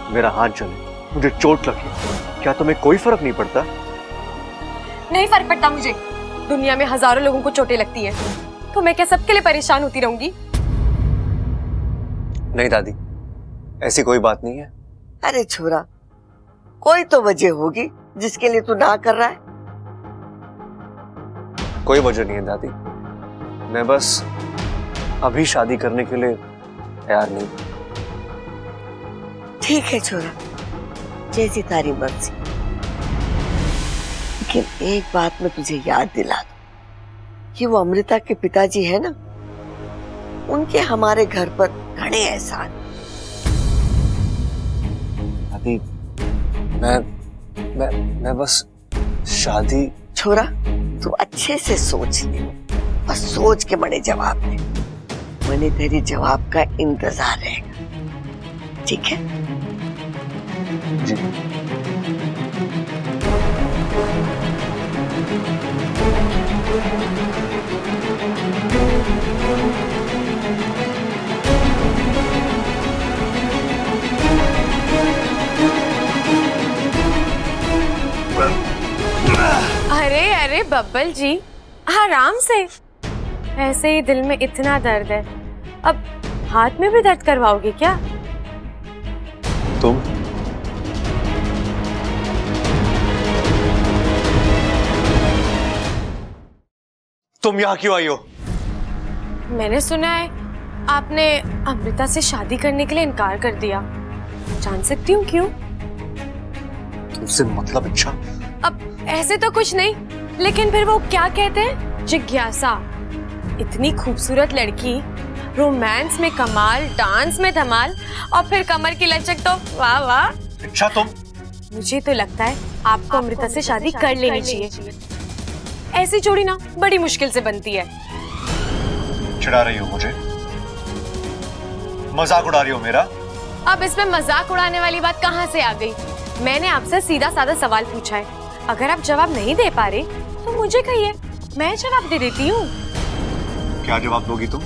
मेरा हाथ जले, मुझे चोट लगी, क्या तुम्हें कोई फर्क नहीं पड़ता? नहीं फर्क पड़ता मुझे। दुनिया में हजारों लोगों को चोटें लगती है, तो मैं क्या सबके लिए परेशान होती रहूंगी? नहीं दादी, ऐसी कोई बात नहीं है। अरे छोरा, कोई तो वजह होगी जिसके लिए तू ना कर रहा है। कोई वजह नहीं है दादी, मैं बस अभी शादी करने के लिए तैयार नहीं। ठीक है छोरा, जैसी तारी मर्जी। लेकिन एक बात मैं तुझे याद दिला दूं कि वो अमृता के पिताजी है ना, उनके हमारे घर पर घने एहसान। दादी, मैं बस शादी। छोरा, तू अच्छे से सोच ले, बस सोच के बड़े जवाब दे। मैंने तेरी जवाब का इंतजार रहेगा, ठीक है? जी। अरे अरे बब्बल जी, आराम से। ऐसे ही दिल में इतना दर्द है, अब हाथ में भी दर्द करवाओगे क्या? तुम यहाँ क्यों आई हो? मैंने सुना है आपने अमृता से शादी करने के लिए इनकार कर दिया। जान सकती हूँ क्यों? तुमसे मतलब? अच्छा, अब ऐसे तो कुछ नहीं, लेकिन फिर वो क्या कहते हैं, जिज्ञासा। इतनी खूबसूरत लड़की, रोमांस में कमाल, डांस में धमाल, और फिर कमर की लचक तो वाह वाह। अच्छा, तुम। मुझे तो लगता है आपको अमृता से शादी कर लेनी चाहिए। ऐसी जोड़ी ना बड़ी मुश्किल से बनती है। चिढ़ा रही हो मुझे? मजाक उड़ा रही हो मेरा? अब इसमें मजाक उड़ाने वाली बात कहाँ से आ गई? मैंने आपसे सीधा साधा सवाल पूछा है, अगर आप जवाब नहीं दे पा रहे तो मुझे कहिए, मैं जवाब दे देती हूँ। क्या जवाब दोगी तुम?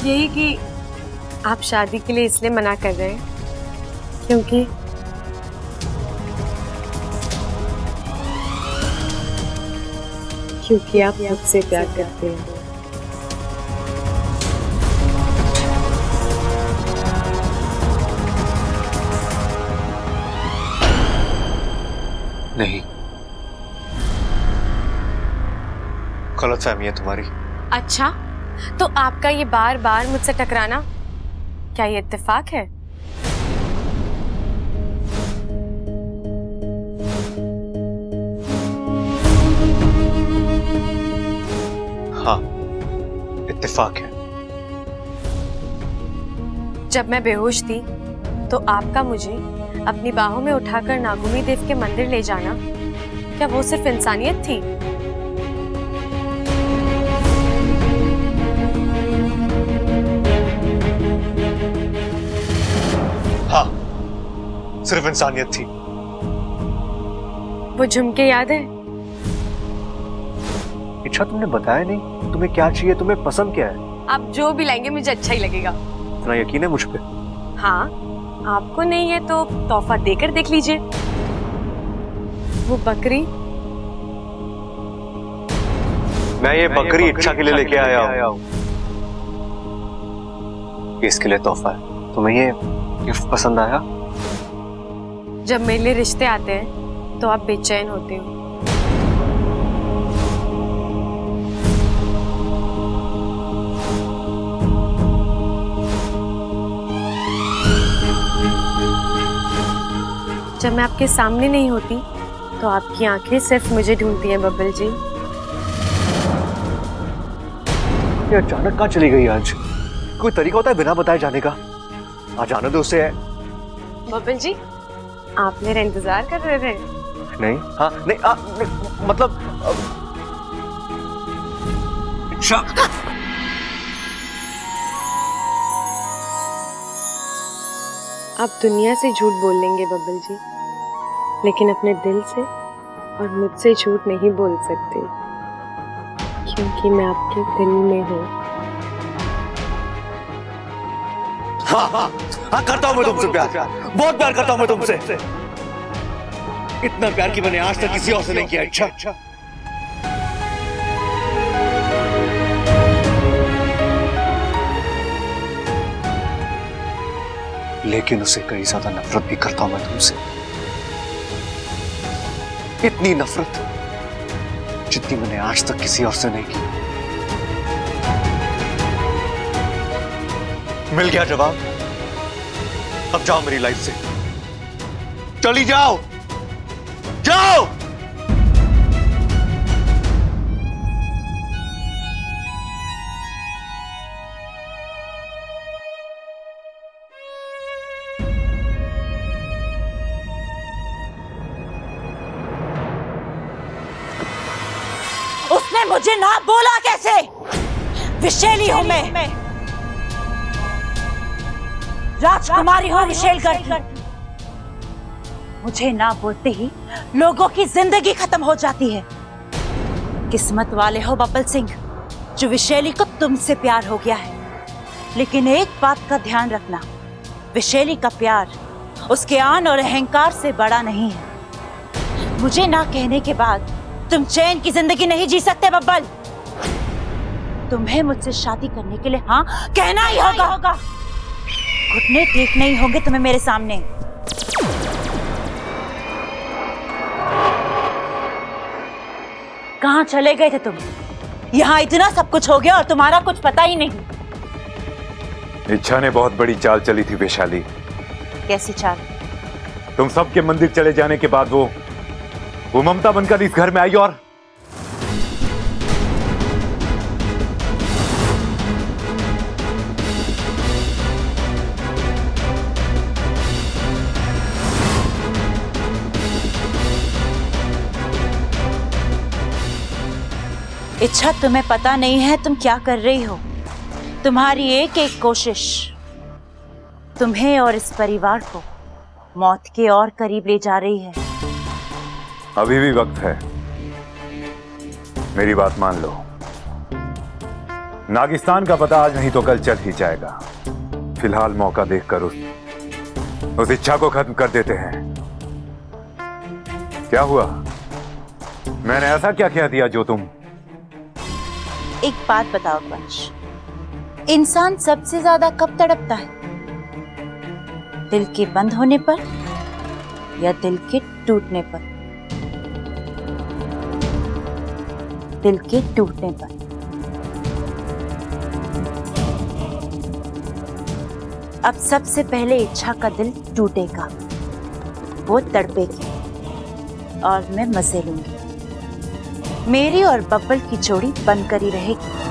यही कि आप शादी के लिए इसलिए मना कर रहे हैं क्योंकि आप मुझसे प्यार करते हैं। नहीं, गलतफहमी है तुम्हारी। अच्छा, तो आपका ये बार बार मुझसे टकराना, क्या ये इत्तेफाक है? हाँ, इत्तेफाक है। जब मैं बेहोश थी तो आपका मुझे अपनी बाहों में उठाकर नागुमी देव के मंदिर ले जाना, क्या वो सिर्फ इंसानियत थी? हाँ, सिर्फ इंसानियत थी। वो झुमके याद है? इच्छा, तुमने बताया नहीं तुम्हें क्या चाहिए, तुम्हें पसंद क्या है? आप जो भी लाएंगे मुझे अच्छा ही लगेगा। इतना यकीन है मुझ पे? हाँ, आपको नहीं है तो तोहफा देकर देख लीजिए। वो बकरी, मैं ये बकरी इच्छा के लिए लेके आया हूँ। इसके लिए तोहफा है। तुम्हें ये गिफ्ट पसंद आया? जब मेरे लिए रिश्ते आते हैं तो आप बेचैन होते हो। जब मैं आपके सामने नहीं होती तो आपकी आंखें सिर्फ मुझे ढूंढती हैं बब्बल जी। ये अचानक कहाँ चली गई आज? कोई तरीका होता है बिना बताए जाने का? आज आने दो उसे। बब्बल जी, आप मेरा इंतजार कर रहे थे? नहीं, हाँ, नहीं, मतलब इच्छा। आप दुनिया से झूठ बोल लेंगे बब्बल जी, लेकिन अपने दिल से और मुझसे झूठ नहीं बोल सकते, क्योंकि मैं आपके दिल में हूँ। हाँ, करता हूँ मैं तुमसे प्यार, बहुत प्यार करता हूँ मैं तुमसे। इतना प्यार कि मैंने आज तक किसी और से नहीं किया। अच्छा, लेकिन उसे कई ज्यादा नफरत भी करता हूं मैं तुमसे। इतनी नफरत जितनी मैंने आज तक किसी और से नहीं की। मिल गया जवाब। अब जाओ मेरी लाइफ से, चली जाओ, जाओ। उसने मुझे ना बोला कैसे? विशेली हूं मैं, राजकुमारी हूं विशेलगढ़ की। मुझे ना बोलते ही लोगों की जिंदगी खत्म हो जाती है। किस्मत वाले हो बब्बल सिंह, जो विशेली को तुमसे प्यार हो गया है। लेकिन एक बात का ध्यान रखना, विशेली का प्यार उसके आन और अहंकार से बड़ा नहीं है। मुझे ना कहने के बाद तुम चैन की जिंदगी नहीं जी सकते बब्बल। तुम्हें मुझसे शादी करने के लिए हाँ कहना ही होगा। घुटने टेक नहीं होंगे तुम्हें मेरे सामने। कहाँ चले गए थे तुम? यहाँ इतना सब कुछ हो गया और तुम्हारा कुछ पता ही नहीं। इच्छा ने बहुत बड़ी चाल चली थी वैशाली। कैसी चाल? तुम सबके मंदिर चले जाने के बाद वो ममता बनकर इस घर में आई और इच्छा, तुम्हें पता नहीं है तुम क्या कर रही हो। तुम्हारी एक एक कोशिश तुम्हें और इस परिवार को मौत के और करीब ले जा रही है। अभी भी वक्त है, मेरी बात मान लो। नागिस्तान का पता आज नहीं तो कल चल ही जाएगा। फिलहाल मौका देखकर उस इच्छा को खत्म कर देते हैं। क्या हुआ? मैंने ऐसा क्या कह दिया जो तुम? एक बात बताओ वंश, इंसान सबसे ज्यादा कब तड़पता है? दिल के बंद होने पर या दिल के टूटने पर? दिल के टूटने पर। अब सबसे पहले इच्छा का दिल टूटेगा, वो तड़पेगी और मैं मजे लूंगी। मेरी और बब्बल की जोड़ी बनकर ही रहेगी।